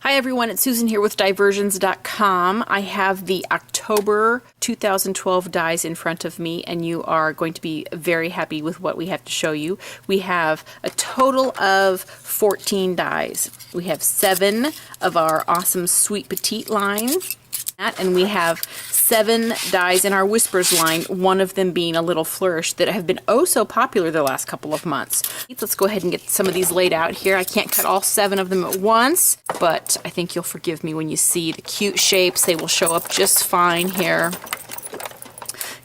Hi everyone, it's Susan here with Diversions.com. I have the October 2012 dies in front of me and you are going to be very happy with what we have to show you. We have a total of 14 dies. We have 7 of our awesome Sweet Petite line and we have 7 dies in our Whispers line, one of them being a little flourish that have been oh so popular the last couple of months. Let's go ahead and get some of these laid out here. I can't cut all 7 of them at once, but I think you'll forgive me when you see the cute shapes. They will show up just fine here.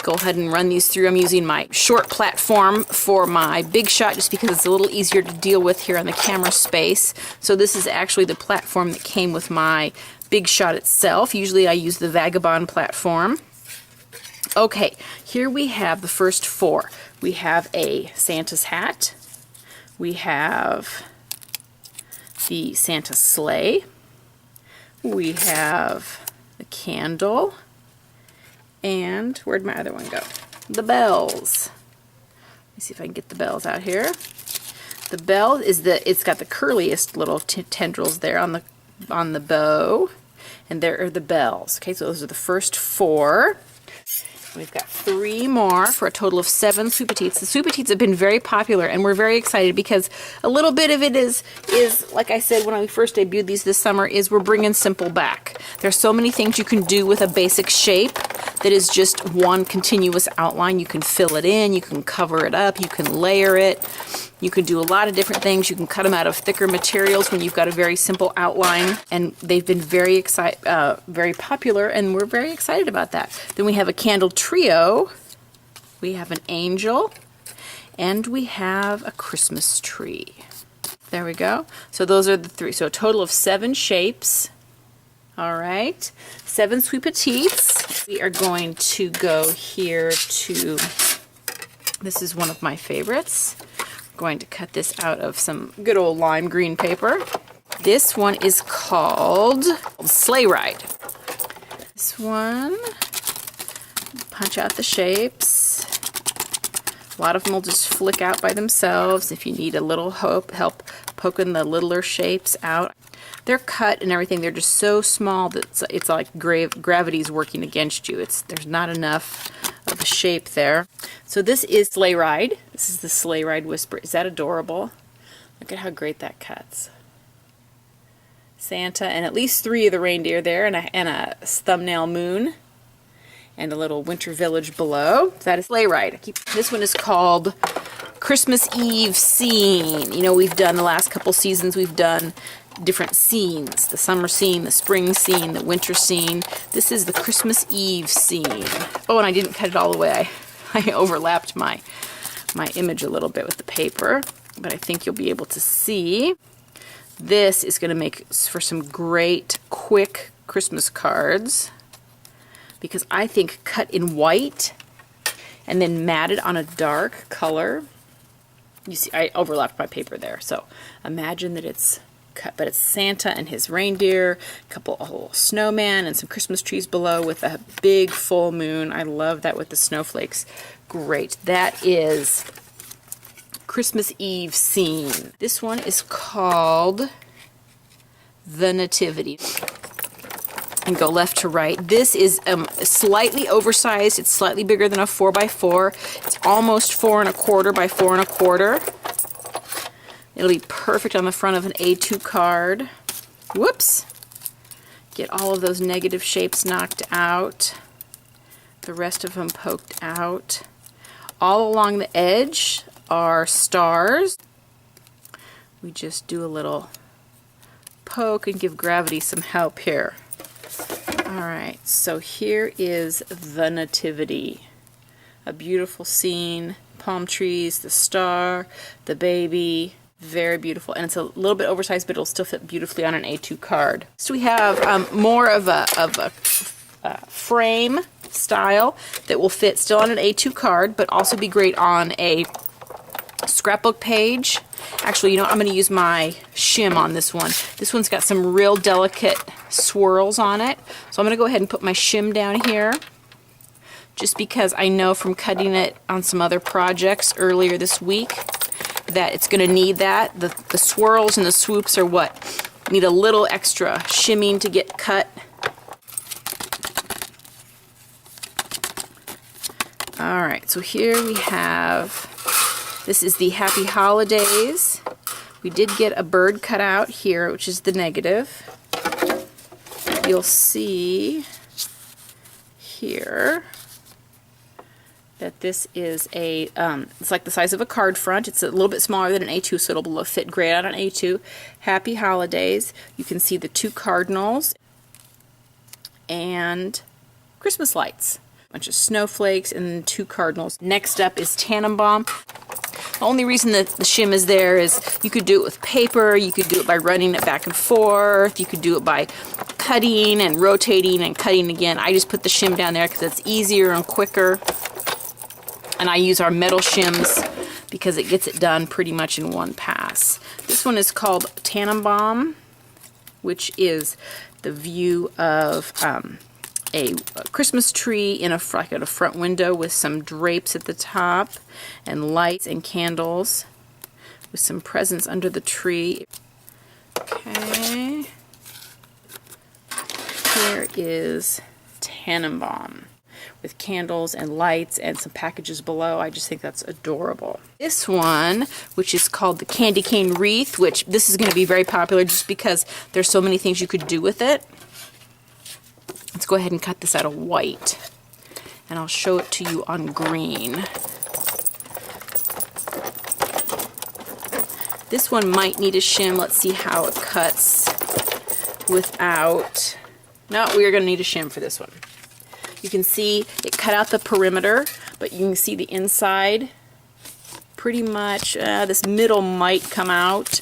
Go ahead and run these through. I'm using my short platform for my big shot just because it's a little easier to deal with here on the camera space. So this is actually the platform that came with my big shot itself. Usually I use the Vagabond platform. Okay, here we have the first 4. We have a Santa's hat. We have the Santa sleigh. We have the candle. And where'd my other one go? The bells. Let me see if I can get the bells out here. The bell is it's got the curliest little tendrils there on the bow. And there are the bells. Okay, so those are the first 4. We've got 3 more for a total of 7 Sweet Petites. The Sweet Petites have been very popular and we're very excited because a little bit of it is like I said when I first debuted these this summer, is we're bringing simple back. There's so many things you can do with a basic shape that is just one continuous outline. You can fill it in, you can cover it up, you can layer it. You can do a lot of different things. You can cut them out of thicker materials when you've got a very simple outline, and they've been very popular, and we're very excited about that. Then we have a candle trio, we have an angel, and we have a Christmas tree. There we go. So those are the 3. So a total of 7 shapes. All right, 7 Sweet Petites. We are going to go here to, this is one of my favorites. Going to cut this out of some good old lime green paper. This one is called Sleigh Ride. This one, punch out the shapes. A lot of them will just flick out by themselves if you need a little help poking the littler shapes out. They're cut and everything. They're just so small that it's like gravity's working against you. There's not enough of a shape there. So this is Sleigh Ride. This is the Sleigh Ride Whisper. Is that adorable? Look at how great that cuts. Santa and at least 3 of the reindeer there, and a thumbnail moon, and a little winter village below. That is Sleigh Ride. This one is called Christmas Eve Scene. You know, we've done the last couple seasons, we've done different scenes. The summer scene, the spring scene, the winter scene. This is the Christmas Eve scene. Oh, and I didn't cut it all the way. I overlapped my image a little bit with the paper, but I think you'll be able to see. This is going to make for some great, quick Christmas cards because I think cut in white and then matted on a dark color. You see, I overlapped my paper there, so imagine that it's cut, but it's Santa and his reindeer, a little snowman, and some Christmas trees below with a big full moon. I love that with the snowflakes. Great. That is Christmas Eve Scene. This one is called the Nativity. And go left to right. This is slightly oversized. It's slightly bigger than a 4x4. It's almost 4 1/4 by 4 1/4. It'll be perfect on the front of an A2 card. Whoops! Get all of those negative shapes knocked out. The rest of them poked out. All along the edge are stars. We just do a little poke and give gravity some help here. Alright, so here is the Nativity. A beautiful scene. Palm trees, the star, the baby. Very beautiful, and it's a little bit oversized, but it'll still fit beautifully on an A2 card. So we have more of a frame style that will fit still on an A2 card, but also be great on a scrapbook page. Actually, you know, I'm going to use my shim on this one. This one's got some real delicate swirls on it, so I'm going to go ahead and put my shim down here. Just because I know from cutting it on some other projects earlier this week that it's going to need that. The swirls and the swoops are what need a little extra shimming to get cut. All right, so here we have, this is the Happy Holidays. We did get a bird cut out here, which is the negative. You'll see here that this is a, it's like the size of a card front. It's a little bit smaller than an A2, so it'll fit great out on A2. Happy Holidays. You can see the 2 cardinals and Christmas lights. A bunch of snowflakes and 2 cardinals. Next up is Tannenbaum. The only reason that the shim is there is you could do it with paper, you could do it by running it back and forth, you could do it by cutting and rotating and cutting again. I just put the shim down there because it's easier and quicker. And I use our metal shims because it gets it done pretty much in one pass. This one is called Tannenbaum, which is the view of a Christmas tree in a front window with some drapes at the top and lights and candles with some presents under the tree. Okay. Here is Tannenbaum with candles and lights and some packages below. I just think that's adorable. This one, which is called the candy cane wreath, which this is going to be very popular just because there's so many things you could do with it. Let's go ahead and cut this out of white, and I'll show it to you on green. This one might need a shim. Let's see how it cuts without... No, we are going to need a shim for this one. You can see it cut out the perimeter, but you can see the inside pretty much. This middle might come out,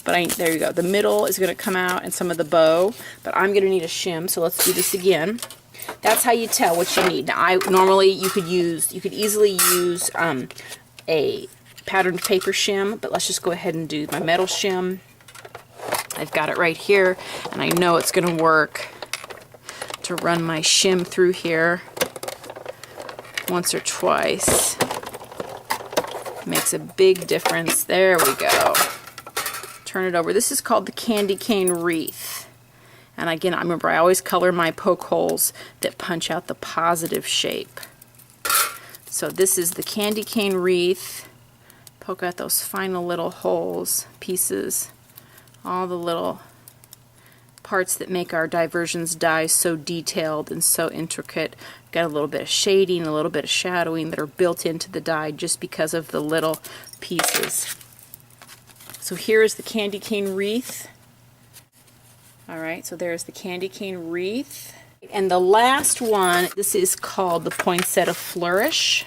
but there you go. The middle is going to come out and some of the bow, but I'm going to need a shim, so let's do this again. That's how you tell what you need. Now, normally you could easily use a patterned paper shim, but let's just go ahead and do my metal shim. I've got it right here, and I know it's going to work to run my shim through here once or twice. Makes a big difference. There we go. Turn it over. This is called the candy cane wreath. And again, I remember I always color my poke holes that punch out the positive shape. So this is the candy cane wreath. Poke out those final little holes, pieces, all the little parts that make our diversions dies so detailed and so intricate. Got a little bit of shading, a little bit of shadowing that are built into the die just because of the little pieces. So here is the candy cane wreath. Alright, so there's the candy cane wreath. And the last one, this is called the Poinsettia Flourish.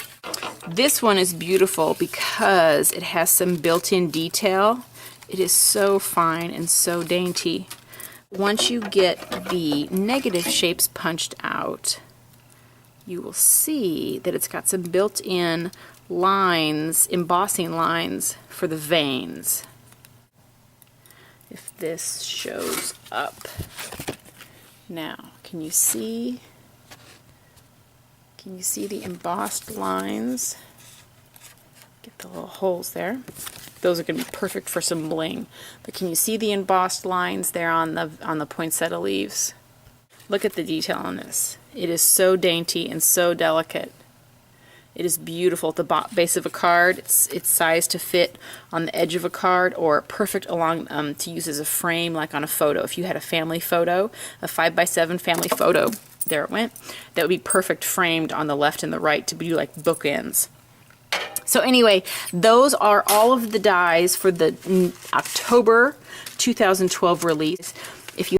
This one is beautiful because it has some built-in detail. It is so fine and so dainty. Once you get the negative shapes punched out, you will see that it's got some built-in lines, embossing lines for the veins. If this shows up. Now, can you see the embossed lines? Get the little holes there. Those are going to be perfect for some bling. But can you see the embossed lines there on the poinsettia leaves? Look at the detail on this. It is so dainty and so delicate. It is beautiful at the base of a card. It's sized to fit on the edge of a card, or perfect along to use as a frame, like on a photo. If you had a family photo, a 5x7 family photo, there it went. That would be perfect framed on the left and the right to be like bookends. So anyway, those are all of the dies for the October 2012 release.